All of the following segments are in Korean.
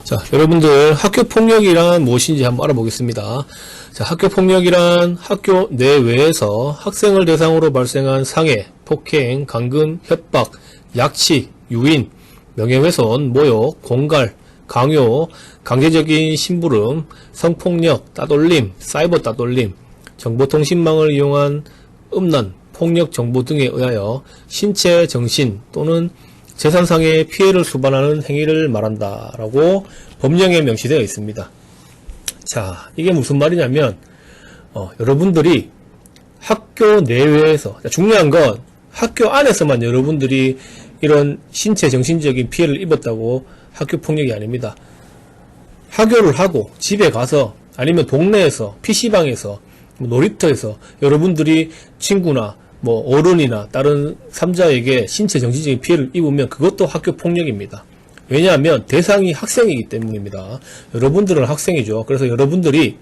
자, 여러분들 학교폭력이란 무엇인지 한번 알아보겠습니다. 자, 학교폭력이란 학교 내외에서 학생을 대상으로 발생한 상해, 폭행, 감금, 협박, 약취, 유인, 명예훼손, 모욕, 공갈, 강요, 강제적인 심부름, 성폭력, 따돌림, 사이버 따돌림, 정보통신망을 이용한 음란, 폭력 정보 등에 의하여 신체, 정신 또는 재산상의 피해를 수반하는 행위를 말한다 라고 법령에 명시되어 있습니다. 자, 이게 무슨 말이냐면 여러분들이 학교 내외에서, 중요한 건 학교 안에서만 여러분들이 이런 신체 정신적인 피해를 입었다고 학교 폭력이 아닙니다. 학교를 하고 집에 가서 아니면 동네에서 PC방에서 놀이터에서 여러분들이 친구나 뭐 어른이나 다른 3자에게 신체 정신적인 피해를 입으면 그것도 학교 폭력입니다. 왜냐하면 대상이 학생이기 때문입니다. 여러분들은 학생이죠. 그래서 여러분들이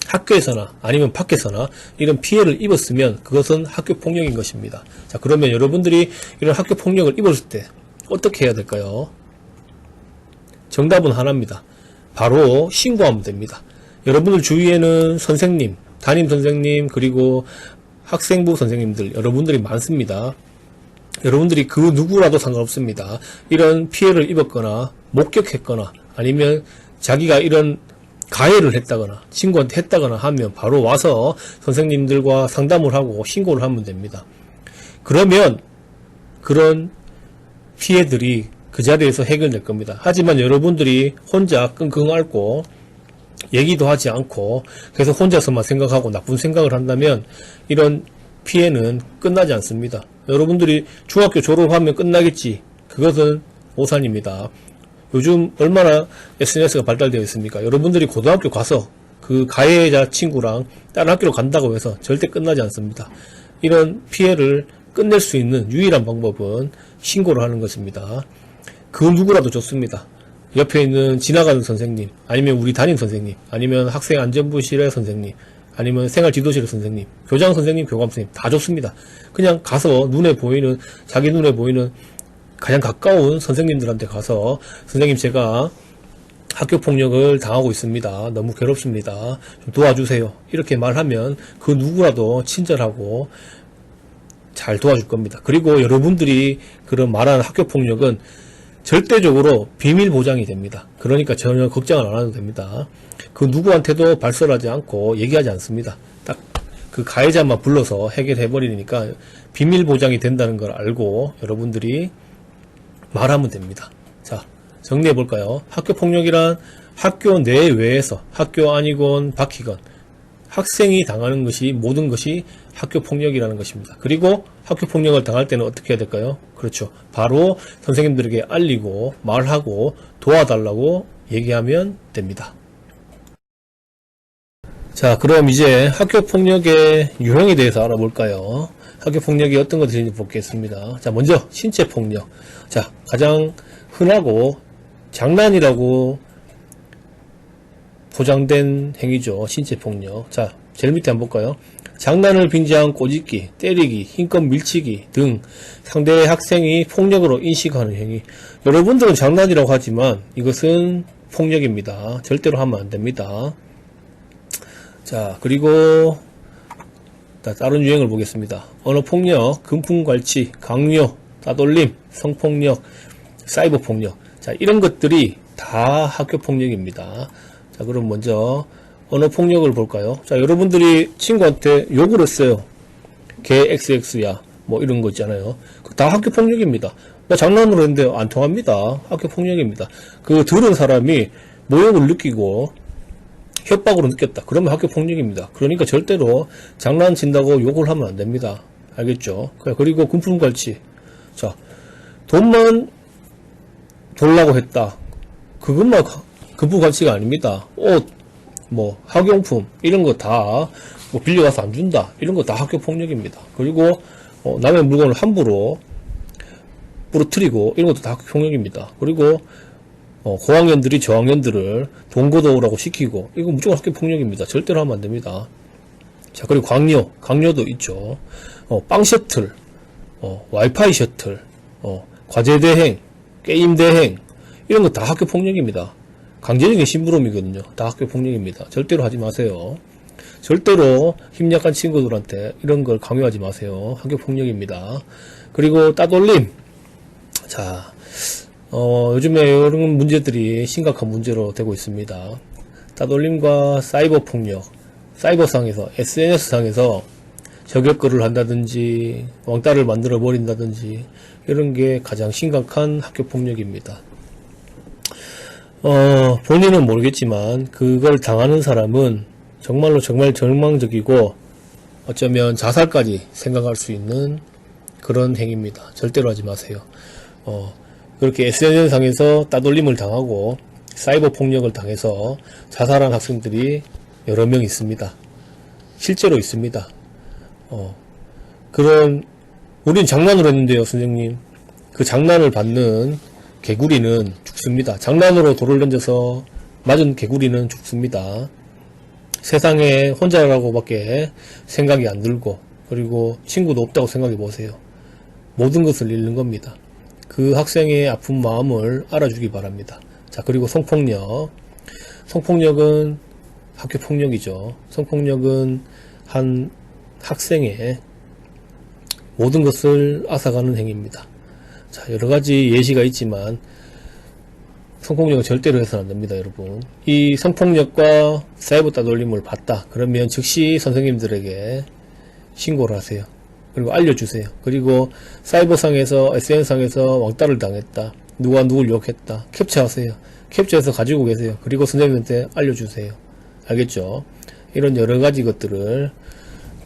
학교에서나 아니면 밖에서나 이런 피해를 입었으면 그것은 학교 폭력인 것입니다. 자, 그러면 여러분들이 이런 학교 폭력을 입었을 때 어떻게 해야 될까요? 정답은 하나입니다. 바로 신고하면 됩니다. 여러분들 주위에는 선생님, 담임 선생님, 그리고 학생부 선생님들, 여러분들이 많습니다. 여러분들이 그 누구라도 상관없습니다. 이런 피해를 입었거나 목격했거나 아니면 자기가 이런 가해를 했다거나 친구한테 했다거나 하면 바로 와서 선생님들과 상담을 하고 신고를 하면 됩니다. 그러면 그런 피해들이 그 자리에서 해결될 겁니다. 하지만 여러분들이 혼자 끙끙 앓고 얘기도 하지 않고 계속 혼자서만 생각하고 나쁜 생각을 한다면 이런 피해는 끝나지 않습니다. 여러분들이 중학교 졸업하면 끝나겠지. 그것은 오산입니다. 요즘 얼마나 SNS가 발달되어 있습니까? 여러분들이 고등학교 가서 그 가해자 친구랑 다른 학교로 간다고 해서 절대 끝나지 않습니다. 이런 피해를 끝낼 수 있는 유일한 방법은 신고를 하는 것입니다. 그 누구라도 좋습니다. 옆에 있는 지나가는 선생님, 아니면 우리 담임 선생님, 아니면 학생안전부실의 선생님, 아니면 생활지도실의 선생님, 교장 선생님, 교감 선생님 다 좋습니다. 그냥 가서 자기 눈에 보이는 가장 가까운 선생님들한테 가서 선생님 제가 학교폭력을 당하고 있습니다. 너무 괴롭습니다. 좀 도와주세요. 이렇게 말하면 그 누구라도 친절하고 잘 도와줄 겁니다. 그리고 여러분들이 그런 말하는 학교폭력은 절대적으로 비밀 보장이 됩니다. 그러니까 전혀 걱정을 안 해도 됩니다. 그 누구한테도 발설하지 않고 얘기하지 않습니다. 딱 그 가해자만 불러서 해결해 버리니까 비밀 보장이 된다는 걸 알고 여러분들이 말하면 됩니다. 자, 정리해 볼까요? 학교 폭력이란 학교 내외에서 학교 아니건 바뀌건 학생이 당하는 것이 모든 것이 학교 폭력이라는 것입니다. 그리고 학교 폭력을 당할 때는 어떻게 해야 될까요? 그렇죠. 바로 선생님들에게 알리고 말하고 도와달라고 얘기하면 됩니다. 자, 그럼 이제 학교 폭력의 유형에 대해서 알아볼까요? 학교 폭력이 어떤 것들인지 보겠습니다. 자, 먼저 신체 폭력. 자, 가장 흔하고 장난이라고 포장된 행위죠. 신체 폭력. 자, 제일 밑에 한번 볼까요? 장난을 빙자한 꼬집기, 때리기, 힘껏 밀치기 등 상대의 학생이 폭력으로 인식하는 행위. 여러분들은 장난이라고 하지만 이것은 폭력입니다. 절대로 하면 안 됩니다. 자, 그리고 다른 유형을 보겠습니다. 언어폭력, 금품갈취, 강요, 따돌림, 성폭력, 사이버폭력. 자, 이런 것들이 다 학교폭력입니다. 자, 그럼 먼저 언어폭력을 볼까요? 자, 여러분들이 친구한테 욕을 했어요. 걔 XX야 뭐 이런 거 있잖아요. 다 학교폭력입니다. 나 장난으로 했는데 안 통합니다. 학교폭력입니다. 그 들은 사람이 모욕을 느끼고 협박으로 느꼈다. 그러면 학교폭력입니다. 그러니까 절대로 장난친다고 욕을 하면 안 됩니다. 알겠죠? 그리고 금품갈취. 자, 돈만 돌라고 했다. 그것만 금품갈취가 아닙니다. 옷, 뭐 학용품 이런 거 다 뭐 빌려가서 안 준다. 이런 거 다 학교폭력입니다. 그리고 남의 물건을 함부로 부러뜨리고 이런 것도 다 학교폭력입니다. 그리고 고학년들이 저학년들을 동거도우라고 시키고 이거 무조건 학교폭력입니다. 절대로 하면 안 됩니다. 자, 그리고 강요도 있죠. 빵 셔틀, 와이파이 셔틀, 과제 대행, 게임 대행 이런 거 다 학교폭력입니다. 강제적인 심부름이거든요. 다 학교 폭력입니다. 절대로 하지 마세요. 절대로 힘 약한 친구들한테 이런 걸 강요하지 마세요. 학교 폭력입니다. 그리고 따돌림. 자, 요즘에 이런 문제들이 심각한 문제로 되고 있습니다. 따돌림과 사이버 폭력, 사이버상에서, SNS상에서 저격글을 한다든지, 왕따를 만들어 버린다든지, 이런 게 가장 심각한 학교 폭력입니다. 본인은 모르겠지만, 그걸 당하는 사람은 정말로 정말 절망적이고, 어쩌면 자살까지 생각할 수 있는 그런 행위입니다. 절대로 하지 마세요. 그렇게 SNS상에서 따돌림을 당하고, 사이버 폭력을 당해서 자살한 학생들이 여러 명 있습니다. 실제로 있습니다. 우린 장난으로 했는데요, 선생님. 그 장난을 받는 개구리는 죽습니다. 장난으로 돌을 던져서 맞은 개구리는 죽습니다. 세상에 혼자라고밖에 생각이 안 들고, 그리고 친구도 없다고 생각해 보세요. 모든 것을 잃는 겁니다. 그 학생의 아픈 마음을 알아주기 바랍니다. 자, 그리고 성폭력. 성폭력은 학교 폭력이죠. 성폭력은 한 학생의 모든 것을 앗아가는 행위입니다. 자, 여러 가지 예시가 있지만 성폭력은 절대로 해서는 안 됩니다, 여러분. 이 성폭력과 사이버 따돌림을 봤다. 그러면 즉시 선생님들에게 신고를 하세요. 그리고 알려주세요. 그리고 사이버상에서, SNS상에서 왕따를 당했다. 누가 누굴 욕했다. 캡처하세요. 캡처해서 가지고 계세요. 그리고 선생님한테 알려주세요. 알겠죠? 이런 여러 가지 것들을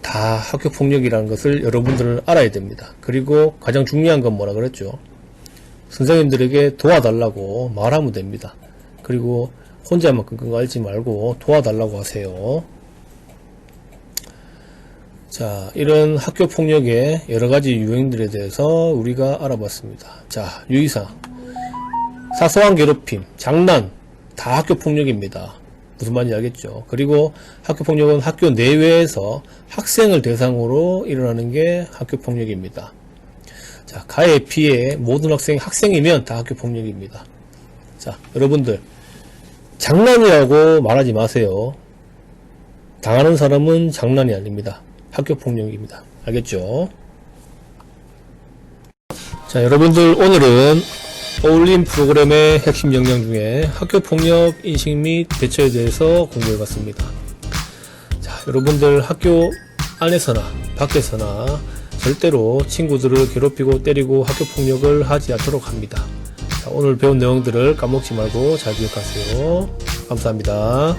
다 학교 폭력이라는 것을 여러분들은 알아야 됩니다. 그리고 가장 중요한 건 뭐라 그랬죠? 선생님들에게 도와달라고 말하면 됩니다. 그리고 혼자만 끙끙 앓지 말고 도와달라고 하세요. 자, 이런 학교 폭력의 여러 가지 유형들에 대해서 우리가 알아봤습니다. 자, 유의사항. 사소한 괴롭힘, 장난, 다 학교 폭력입니다. 무슨 말인지 알겠죠? 그리고 학교 폭력은 학교 내외에서 학생을 대상으로 일어나는 게 학교 폭력입니다. 자, 가해, 피해, 모든 학생이면 다 학교 폭력입니다. 자, 여러분들, 장난이라고 말하지 마세요. 당하는 사람은 장난이 아닙니다. 학교 폭력입니다. 알겠죠? 자, 여러분들, 오늘은 어울림 프로그램의 핵심 역량 중에 학교 폭력 인식 및 대처에 대해서 공부해 봤습니다. 자, 여러분들 학교 안에서나 밖에서나 절대로 친구들을 괴롭히고 때리고 학교 폭력을 하지 않도록 합니다. 자, 오늘 배운 내용들을 까먹지 말고 잘 기억하세요. 감사합니다.